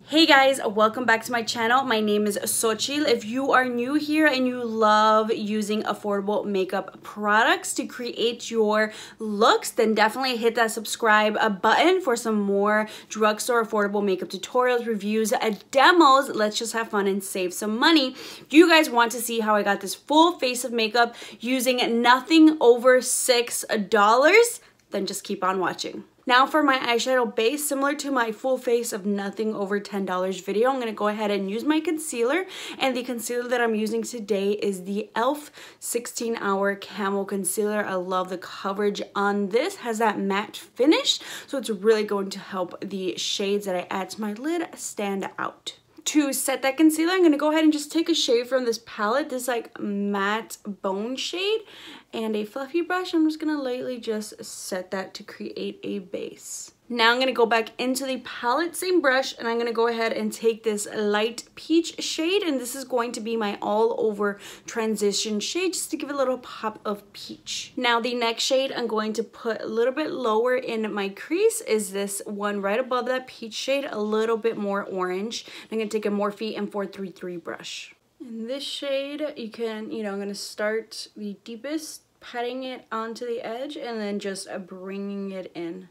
Hey guys, welcome back to my channel. My name is Xochitl. If you are new here and you love using affordable makeup products to create your looks, then definitely hit that subscribe button for some more drugstore affordable makeup tutorials, reviews, demos. Let's just have fun and save some money. If you guys want to see how I got this full face of makeup using nothing over $6, then just keep on watching. Now for my eyeshadow base, similar to my full face of nothing over $10 video, I'm going to go ahead and use my concealer. And the concealer that I'm using today is the e.l.f. 16-Hour Camo Concealer. I love the coverage on this. It has that matte finish, so it's really going to help the shades that I add to my lid stand out. To set that concealer, I'm going to go ahead and just take a shade from this palette, this like matte bone shade, and a fluffy brush. I'm just going to lightly just set that to create a base. Now I'm going to go back into the palette, same brush, and I'm going to go ahead and take this light peach shade, and this is going to be my all over transition shade just to give it a little pop of peach. Now the next shade I'm going to put a little bit lower in my crease is this one right above that peach shade, a little bit more orange. I'm going to take a Morphe M433 brush. In this shade, you can, I'm going to start the deepest, patting it onto the edge, and then just bringing it in.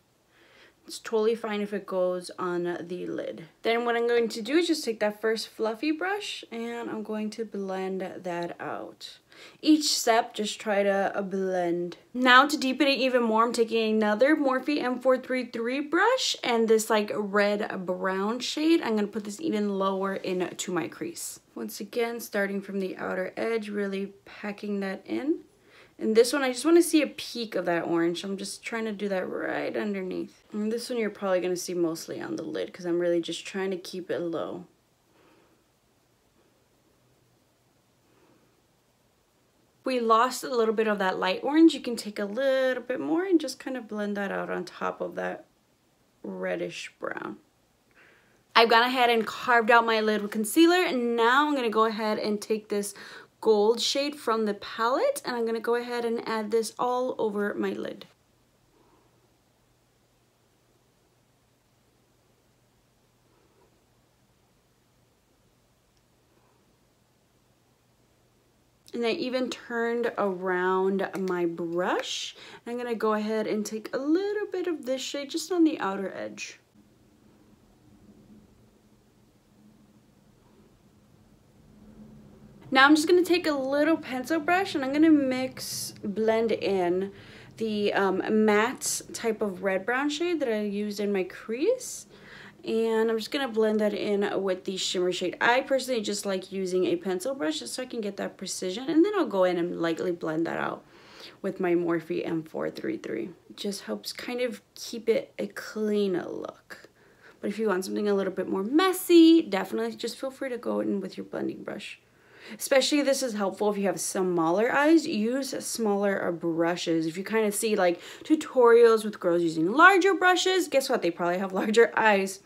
It's totally fine if it goes on the lid. Then what I'm going to do is just take that first fluffy brush and I'm going to blend that out. Each step, just try to blend. Now to deepen it even more, I'm taking another Morphe M433 brush and this like red brown shade. I'm going to put this even lower into my crease. Once again, starting from the outer edge, really packing that in. And this one, I just want to see a peak of that orange. I'm just trying to do that right underneath. And this one you're probably going to see mostly on the lid because I'm really just trying to keep it low. We lost a little bit of that light orange. You can take a little bit more and just kind of blend that out on top of that reddish brown. I've gone ahead and carved out my lid with concealer, and now I'm going to go ahead and take this gold shade from the palette and I'm going to go ahead and add this all over my lid. And I even turned around my brush. I'm going to go ahead and take a little bit of this shade just on the outer edge. Now I'm just going to take a little pencil brush and I'm going to blend in the matte type of red-brown shade that I used in my crease. And I'm just going to blend that in with the shimmer shade. I personally just like using a pencil brush just so I can get that precision. And then I'll go in and lightly blend that out with my Morphe M433. It just helps kind of keep it a clean look. But if you want something a little bit more messy, definitely just feel free to go in with your blending brush. Especially this is helpful if you have smaller eyes. Use smaller brushes. If you kind of see like tutorials with girls using larger brushes, guess what? They probably have larger eyes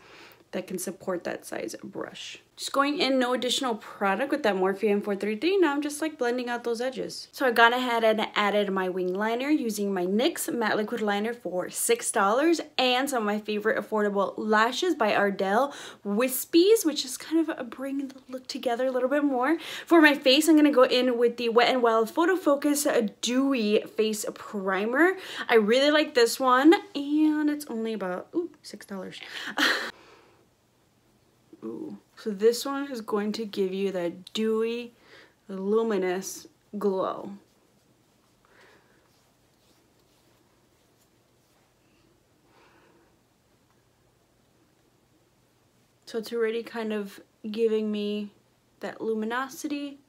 that can support that size brush. Just going in, no additional product with that Morphe M433. Now I'm just like blending out those edges. So I've gone ahead and added my wing liner using my NYX matte liquid liner for $6 and some of my favorite affordable lashes by Ardell Wispies, which is kind of bringing the look together a little bit more. For my face, I'm going to go in with the Wet n Wild Photo Focus Dewy Face Primer. I really like this one and it's only about $6. Ooh. So this one is going to give you that dewy, luminous glow. So it's already kind of giving me that luminosity.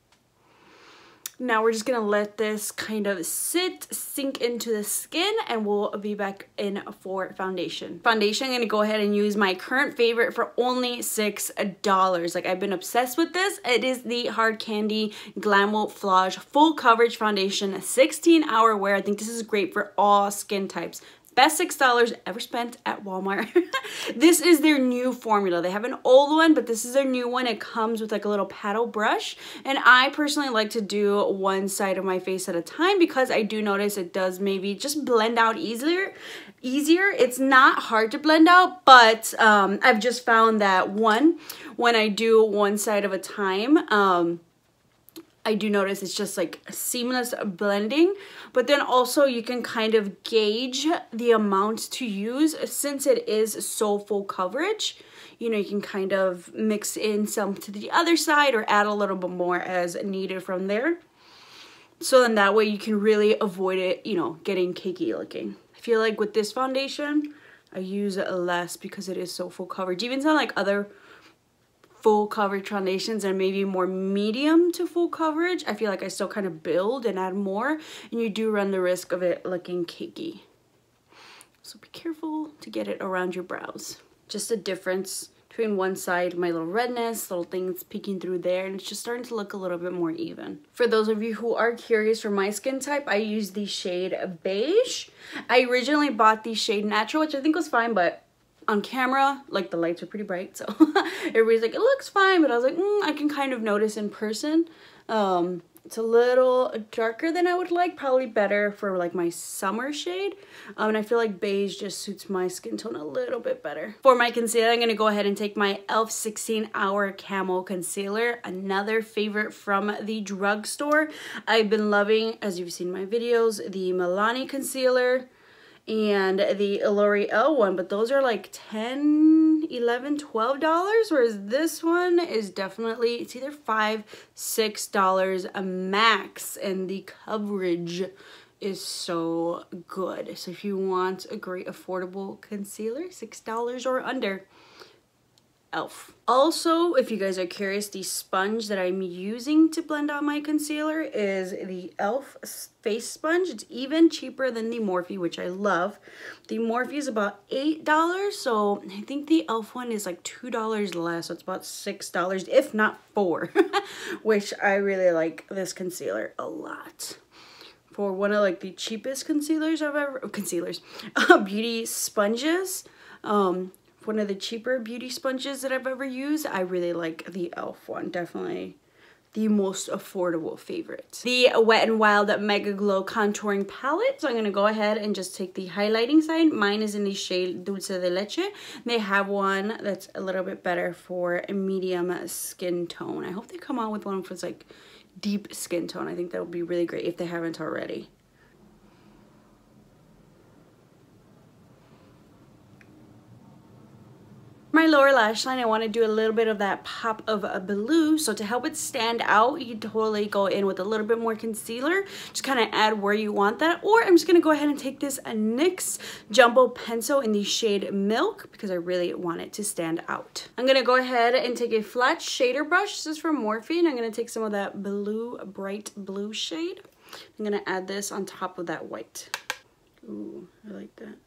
Now we're just gonna let this kind of sink into the skin, and we'll be back in for foundation. Foundation, I'm gonna go ahead and use my current favorite for only $6. Like, I've been obsessed with this. It is the Hard Candy GLAMOFLAUGE Full Coverage Foundation 16-Hour Wear. I think this is great for all skin types. Best $6 ever spent at Walmart. This is their new formula. They have an old one, but this is their new one. It comes with like a little paddle brush. And I personally like to do one side of my face at a time because I do notice it does maybe just blend out easier. It's not hard to blend out, but I've just found that when I do one side of a time, I do notice it's just like seamless blending, but then also you can kind of gauge the amount to use since it is so full coverage. You know, you can kind of mix in some to the other side or add a little bit more as needed from there. So then that way you can really avoid it, you know, getting cakey looking. I feel like with this foundation, I use it less because it is so full coverage. Even some like other full coverage foundations and maybe more medium to full coverage, I feel like I still kind of build and add more, and you do run the risk of it looking cakey. So be careful to get it around your brows. Just a difference between one side, my little redness, little things peeking through there, and it's just starting to look a little bit more even. For those of you who are curious for my skin type, I use the shade Beige. I originally bought the shade Natural, which I think was fine, but on camera, like the lights are pretty bright, so everybody's like, it looks fine, but I was like, I can kind of notice in person. It's a little darker than I would like, probably better for like my summer shade. And I feel like beige just suits my skin tone a little bit better. For my concealer, I'm gonna go ahead and take my e.l.f. 16-Hour Camo Concealer, another favorite from the drugstore. I've been loving, as you've seen in my videos, the Milani concealer and the L'Oreal one, but those are like $10, $11, $12, whereas this one is definitely, it's either $5, $6 a max, and the coverage is so good. So if you want a great affordable concealer, $6 or under, e.l.f. Also, if you guys are curious, the sponge that I'm using to blend out my concealer is the e.l.f. face sponge. It's even cheaper than the Morphe, which I love. The Morphe is about $8, so I think the e.l.f. one is like $2 less, so it's about $6, if not $4, which I really like this concealer a lot. For one of like the cheapest concealers I've ever, beauty sponges, one of the cheaper beauty sponges that I've ever used, I really like the e.l.f. one. Definitely the most affordable favorite. The Wet n Wild Mega Glow Contouring Palette. So I'm going to go ahead and just take the highlighting side. Mine is in the shade Dulce de Leche. They have one that's a little bit better for a medium skin tone. I hope they come out with one for like deep skin tone. I think that would be really great if they haven't already. My lower lash line, I want to do a little bit of that pop of a blue. So to help it stand out, you can totally go in with a little bit more concealer. Just kind of add where you want that. Or I'm just going to go ahead and take this NYX Jumbo Pencil in the shade Milk because I really want it to stand out. I'm going to go ahead and take a flat shader brush. This is from Morphe, and I'm going to take some of that blue, bright blue shade. I'm going to add this on top of that white. Ooh, I like that.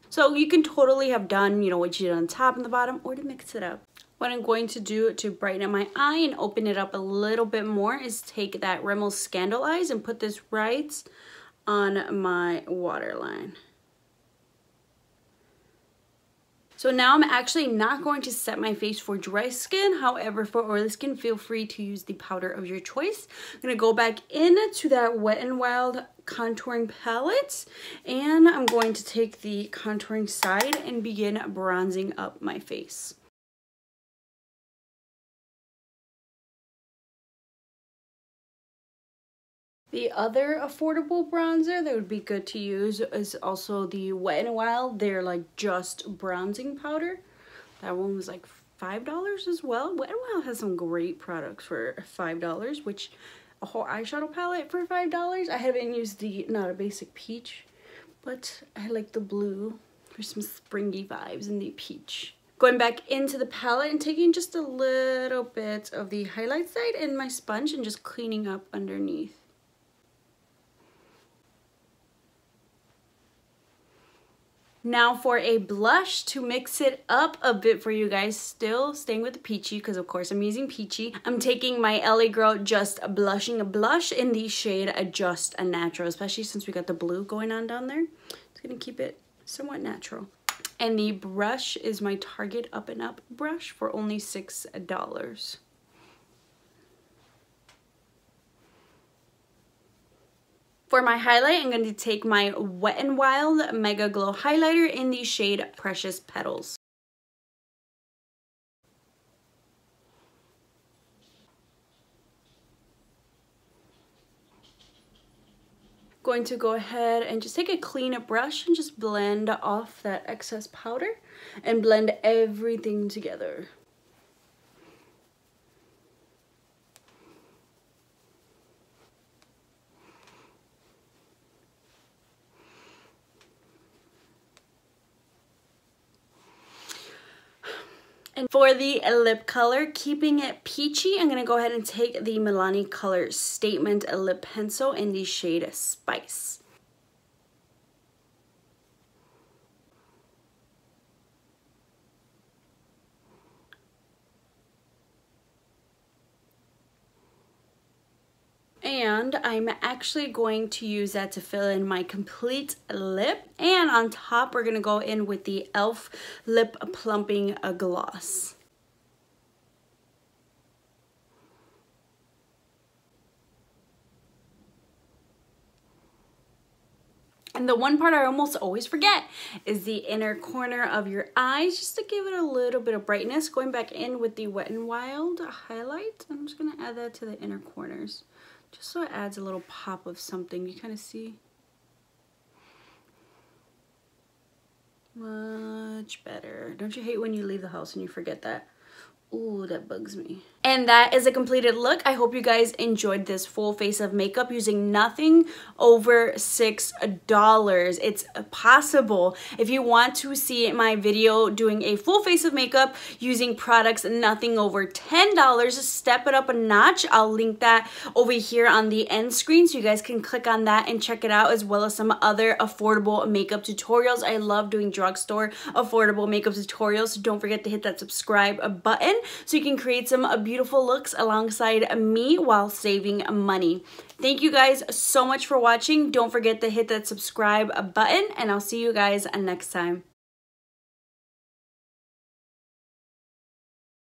So you can totally have done, you know, what you did on top and the bottom, or to mix it up. What I'm going to do to brighten up my eye and open it up a little bit more is take that Rimmel Scandal Eyes and put this right on my waterline. So now I'm actually not going to set my face for dry skin. However, for oily skin, feel free to use the powder of your choice. I'm going to go back into that Wet n Wild contouring palette, and I'm going to take the contouring side and begin bronzing up my face. The other affordable bronzer that would be good to use is also the Wet n Wild. They're like just bronzing powder. That one was like $5 as well. Wet n Wild has some great products for $5, which a whole eyeshadow palette for $5. I haven't used the Not a Basic Peach, but I like the blue for some springy vibes in the peach. Going back into the palette and taking just a little bit of the highlight side in my sponge and just cleaning up underneath. Now for a blush to mix it up a bit for you guys, still staying with the peachy because of course I'm using peachy. I'm taking my LA Girl Just Blushing Blush in the shade Just a Natural, especially since we got the blue going on down there. It's gonna keep it somewhat natural. And the brush is my Target Up and Up brush for only $6. For my highlight, I'm going to take my Wet n Wild Mega Glow Highlighter in the shade Precious Petals. Going to go ahead and just take a clean brush and just blend off that excess powder and blend everything together. And for the lip color, keeping it peachy, I'm going to go ahead and take the Milani Color Statement Lip Pencil in the shade Spice. And I'm actually going to use that to fill in my complete lip. And on top, we're going to go in with the e.l.f. Lip Plumping Gloss. And the one part I almost always forget is the inner corner of your eyes, just to give it a little bit of brightness. Going back in with the Wet n Wild highlight. I'm just going to add that to the inner corners, just so it adds a little pop of something. You kind of see? Much better. Don't you hate when you leave the house and you forget that? Ooh, that bugs me. And that is a completed look. I hope you guys enjoyed this full face of makeup using nothing over $6. It's possible. If you want to see my video doing a full face of makeup using products nothing over $10, step it up a notch. I'll link that over here on the end screen so you guys can click on that and check it out, as well as some other affordable makeup tutorials. I love doing drugstore affordable makeup tutorials, so don't forget to hit that subscribe button so you can create some beautiful looks alongside me while saving money. Thank you guys so much for watching. Don't forget to hit that subscribe button, and I'll see you guys next time.